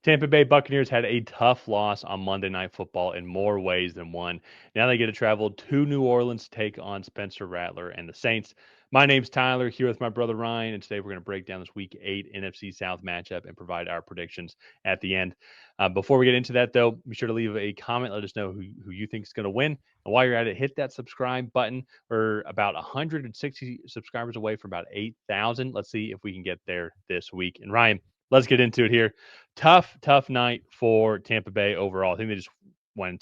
Tampa Bay Buccaneers had a tough loss on Monday Night Football in more ways than one. Now they get to travel to New Orleans to take on Spencer Rattler and the Saints. My name's Tyler, here with my brother Ryan, and today we're going to break down this Week 8 NFC South matchup and provide our predictions at the end. Before we get into that, though, be sure to leave a comment. Let us know who you think is going to win. And while you're at it, hit that subscribe button. We're about 160 subscribers away from about 8,000. Let's see if we can get there this week. And Ryan, let's get into it here. Tough night for Tampa Bay overall. I think they just ran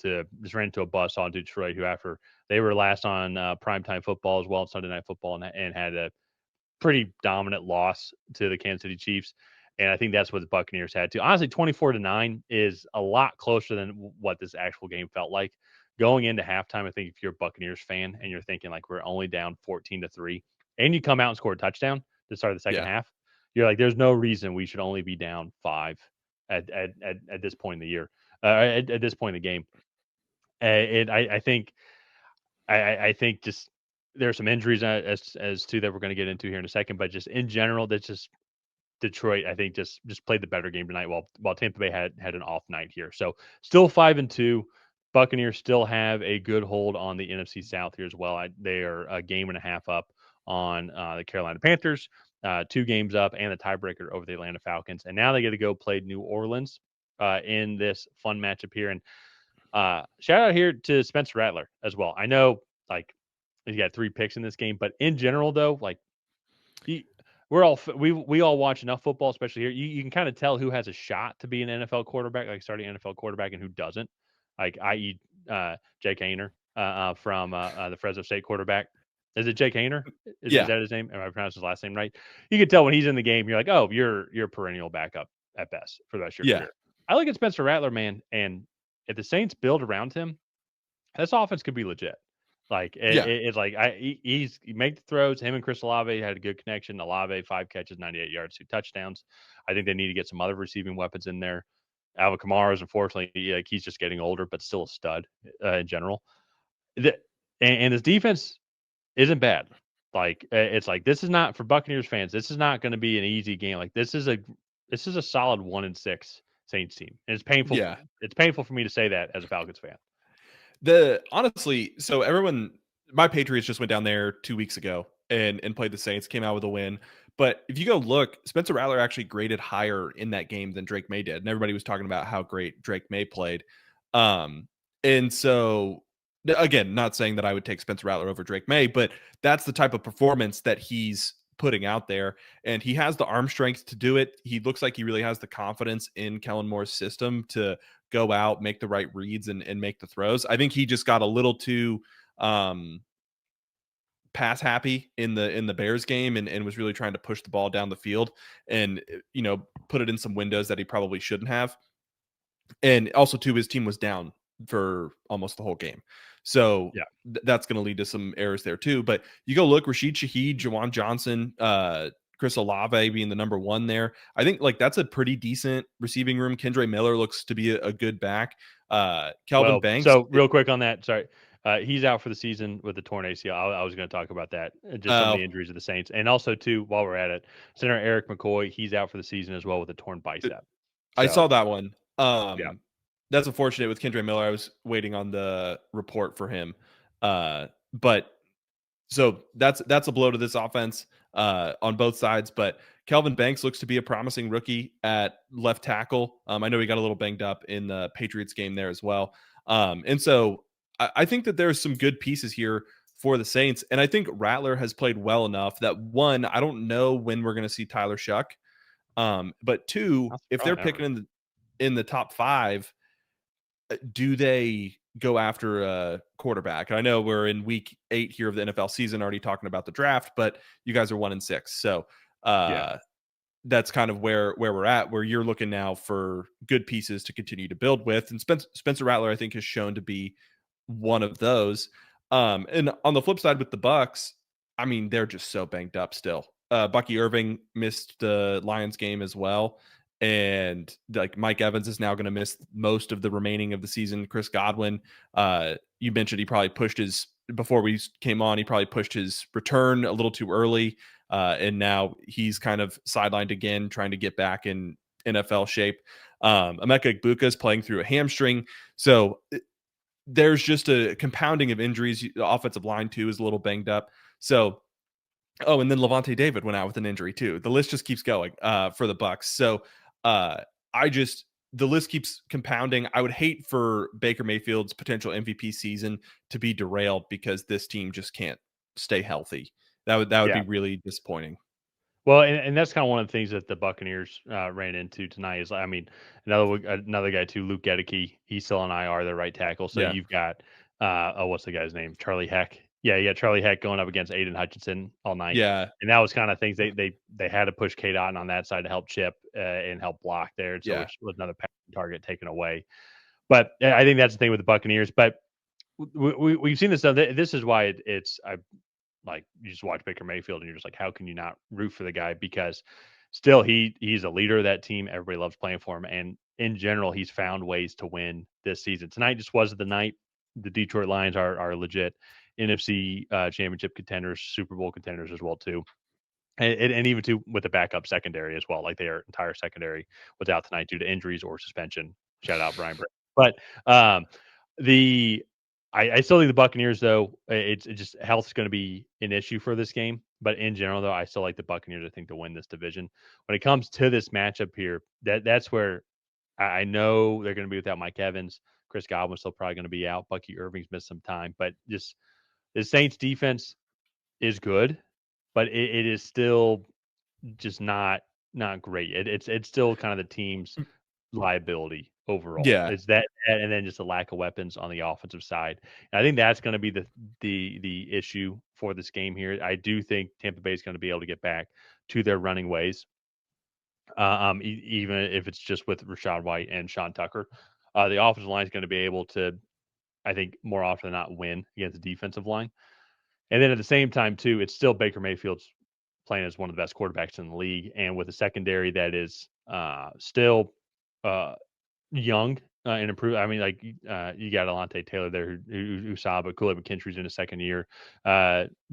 into a bus on Detroit, who after they were last on primetime football as well as Sunday Night Football and had a pretty dominant loss to the Kansas City Chiefs. And I think that's what the Buccaneers had to. Honestly, 24-9 is a lot closer than what this actual game felt like. Going into halftime, I think if you're a Buccaneers fan and you're thinking like we're only down 14-3, and you come out and score a touchdown to start the second half, you're like, there's no reason we should only be down 5 at this point in the year, at this point in the game. And I think just there's some injuries as to that we're going to get into here in a second, but just in general, that's just Detroit, I think, just played the better game tonight, while Tampa Bay had an off night here. So still 5-2. Buccaneers still have a good hold on the NFC South here as well. They are a game and a half up on the Carolina Panthers, 2 games up, and the tiebreaker over the Atlanta Falcons. And now they get to go play New Orleans in this fun matchup here. And shout out here to Spencer Rattler as well. I know, like, he got 3 picks in this game, but in general, though, like, we all watch enough football, especially here. You can kind of tell who has a shot to be an NFL quarterback, like starting NFL quarterback, and who doesn't. Like, i.e., Jake Hayner from the Fresno State quarterback. Is it Jake Hayner? Is that his name? Am I pronouncing his last name right? You can tell when he's in the game, you're like, oh, you're a perennial backup at best for the rest of your career. I look at Spencer Rattler, man, and if the Saints build around him, this offense could be legit. Like, it's like he make the throws. Him and Chris Olave had a good connection. Olave, 5 catches, 98 yards, 2 touchdowns. I think they need to get some other receiving weapons in there. Alvin Kamara is unfortunately, like, he's just getting older, but still a stud in general. And his defense isn't bad. Like, it's like, this is not, for Buccaneers fans, this is not going to be an easy game. Like, this is a solid 1-6 Saints team. And it's painful. Yeah. It's painful for me to say that as a Falcons fan. Honestly, so my Patriots just went down there 2 weeks ago and played the Saints, came out with a win. But if you go look, Spencer Rattler actually graded higher in that game than Drake May did. And everybody was talking about how great Drake May played. And so, again, not saying that I would take Spencer Rattler over Drake May, but that's the type of performance that he's putting out there. And he has the arm strength to do it. He looks like he really has the confidence in Kellen Moore's system to go out, make the right reads and make the throws. I think he just got a little too pass happy in the Bears game and was really trying to push the ball down the field and, put it in some windows that he probably shouldn't have. And also too, his team was down for almost the whole game. So that's going to lead to some errors there too. But you go look, Rashid Shaheed, Jawan Johnson, Chris Olave being the number 1 there. I think like that's a pretty decent receiving room. Kendre Miller looks to be a good back. Kelvin Banks. So real quick on that, sorry. He's out for the season with the torn ACL. I was going to talk about that, just some of the injuries of the Saints. And also, too, while we're at it, Center Eric McCoy, he's out for the season as well with a torn bicep. I saw that one. That's unfortunate with Kendre Miller. I was waiting on the report for him. But so that's a blow to this offense on both sides. But Kelvin Banks looks to be a promising rookie at left tackle. I know he got a little banged up in the Patriots game there as well. And so I think that there's some good pieces here for the Saints. And I think Rattler has played well enough that, 1, I don't know when we're going to see Tyler Shuck. But 2, if they're picking in the top 5, do they go after a quarterback? I know we're in week 8 here of the NFL season, already talking about the draft, but you guys are 1-6. So that's kind of where we're at, where you're looking now for good pieces to continue to build with. And Spencer Rattler, I think, has shown to be one of those. And on the flip side with the Bucs, I mean, they're just so banged up still. Bucky Irving missed the Lions game as well. And like Mike Evans is now going to miss most of the remaining of the season. Chris Godwin, you mentioned he probably pushed before we came on, he probably pushed his return a little too early. And now he's kind of sidelined again, trying to get back in NFL shape. Emeka Egbuka is playing through a hamstring. So there's just a compounding of injuries. The offensive line, too, is a little banged up. So, and then Levante David went out with an injury, too. The list just keeps going for the Bucs. So the list keeps compounding. I would hate for Baker Mayfield's potential MVP season to be derailed because this team just can't stay healthy. That would be really disappointing. Well, and that's kind of one of the things that the Buccaneers ran into tonight is, I mean, another guy too, Luke Gedeke, he's still on IR, the right tackle. So Yeah. you've got, what's the guy's name? Charlie Heck. Yeah, you got Charlie Heck going up against Aiden Hutchinson all night. Yeah. And that was kind of things they had to push Kate Otten on that side to help chip and help block there. And so Yeah. which was another target taken away. But I think that's the thing with the Buccaneers. But we've seen this stuff. This is why it's like you just watch Baker Mayfield and you're just like, how can you not root for the guy? Because still he's a leader of that team. Everybody loves playing for him. And in general, he's found ways to win this season. Tonight just wasn't the night. The Detroit Lions are legit NFC championship contenders, Super Bowl contenders as well too. And even too with the backup secondary as well. Like their entire secondary was out tonight due to injuries or suspension. Shout out Brian Bray. But the I still think the Buccaneers, though, it's just health is going to be an issue for this game. But in general, though, I still like the Buccaneers, I think, to win this division. When it comes to this matchup here, that's where I know they're going to be without Mike Evans. Chris Godwin's still probably going to be out. Bucky Irving's missed some time. But just the Saints defense is good, but it is still just not great. It's still kind of the team's liability overall. Yeah. It's that and then just a lack of weapons on the offensive side. And I think that's going to be the issue for this game here. I do think Tampa Bay is going to be able to get back to their running ways, even if it's just with Rashad White and Sean Tucker. The offensive line is going to be able to, I think, more often than not, win against the defensive line. And then at the same time, too, it's still Baker Mayfield's playing as one of the best quarterbacks in the league, and with a secondary that is still young and improved. I mean, like you got Alante Taylor there who saw, but Kool-Aid McKinstry's in his second year.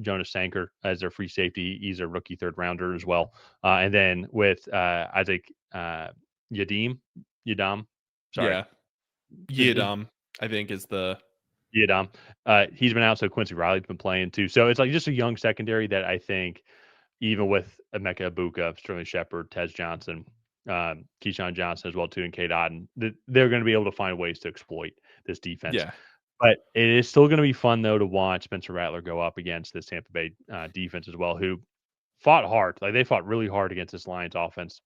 Jonas Sanker as their free safety. He's a rookie third rounder as well. And then with Isaac Yadam, sorry. Yeah. Yidam, I think is the Yadam. He's been out, so Quincy Riley's been playing too. So it's like just a young secondary that I think, even with Emeka Egbuka, Sterling Shepard, Tez Johnson, Keyshawn Johnson as well too, and Kate Otten, they're going to be able to find ways to exploit this defense. Yeah. But it is still going to be fun though to watch Spencer Rattler go up against this Tampa Bay defense as well, who fought hard. Like they fought really hard against this Lions offense.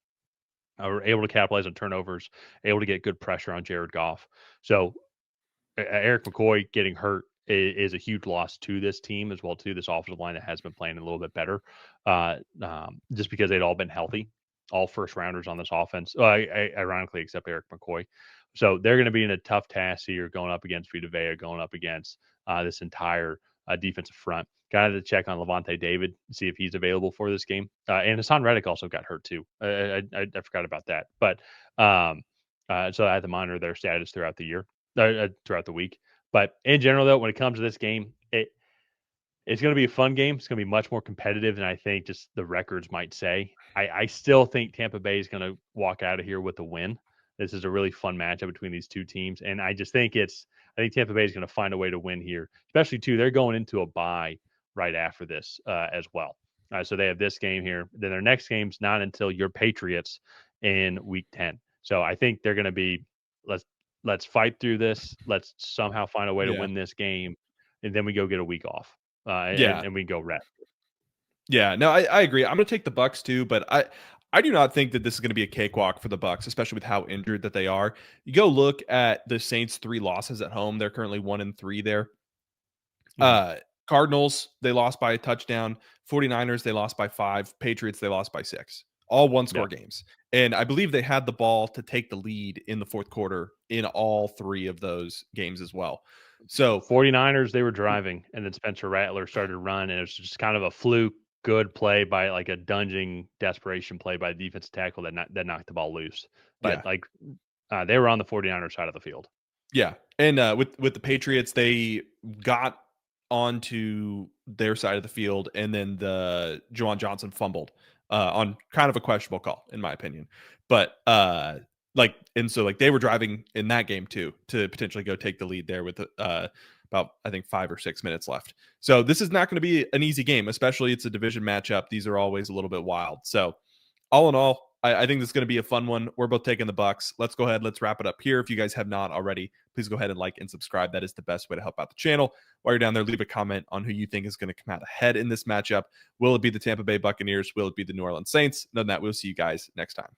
Were able to capitalize on turnovers, able to get good pressure on Jared Goff. So Eric McCoy getting hurt is a huge loss to this team as well too. This offensive line that has been playing a little bit better, just because they'd all been healthy, all first rounders on this offense. Ironically, except Eric McCoy. So they're going to be in a tough task here, going up against Vita Vea, going up against this entire defensive front. Got to check on Levante David, see if he's available for this game. And Hassan Reddick also got hurt too. I forgot about that, but so I have to monitor their status throughout the year. Throughout the week. But in general, though, when it comes to this game, it's going to be a fun game. It's going to be much more competitive than I think just the records might say. I still think Tampa Bay is going to walk out of here with a win. This is a really fun matchup between these two teams. And I just think I think Tampa Bay is going to find a way to win here, especially, too, they're going into a bye right after this as well. So they have this game here. Then their next game's not until your Patriots in week 10. So I think they're going to be, let's fight through this. Let's somehow find a way to win this game. And then we go get a week off and we go rest. Yeah, no, I agree. I'm going to take the Bucs too, but I do not think that this is going to be a cakewalk for the Bucs, especially with how injured that they are. You go look at the Saints' 3 losses at home. They're currently 1-3 there. Mm-hmm. Cardinals, they lost by a touchdown. 49ers, they lost by 5. Patriots, they lost by 6. All one-score games. And I believe they had the ball to take the lead in the fourth quarter in all 3 of those games as well. So 49ers, they were driving, and then Spencer Rattler started to run, and it was just kind of a fluke, good play by like a dunging desperation play by the defensive tackle that knocked the ball loose. But they were on the 49ers side of the field. Yeah. And with the Patriots, they got onto their side of the field, and then the Juwan Johnson fumbled on kind of a questionable call, in my opinion. But and so they were driving in that game too to potentially go take the lead there with about I think 5 or 6 minutes left. So this is not going to be an easy game, especially it's a division matchup. These are always a little bit wild. So all in all, I think this is going to be a fun one. We're both taking the Bucs. Let's go ahead. Let's wrap it up here. If you guys have not already, please go ahead and like and subscribe. That is the best way to help out the channel. While you're down there, leave a comment on who you think is going to come out ahead in this matchup. Will it be the Tampa Bay Buccaneers? Will it be the New Orleans Saints? None of that. We'll see you guys next time.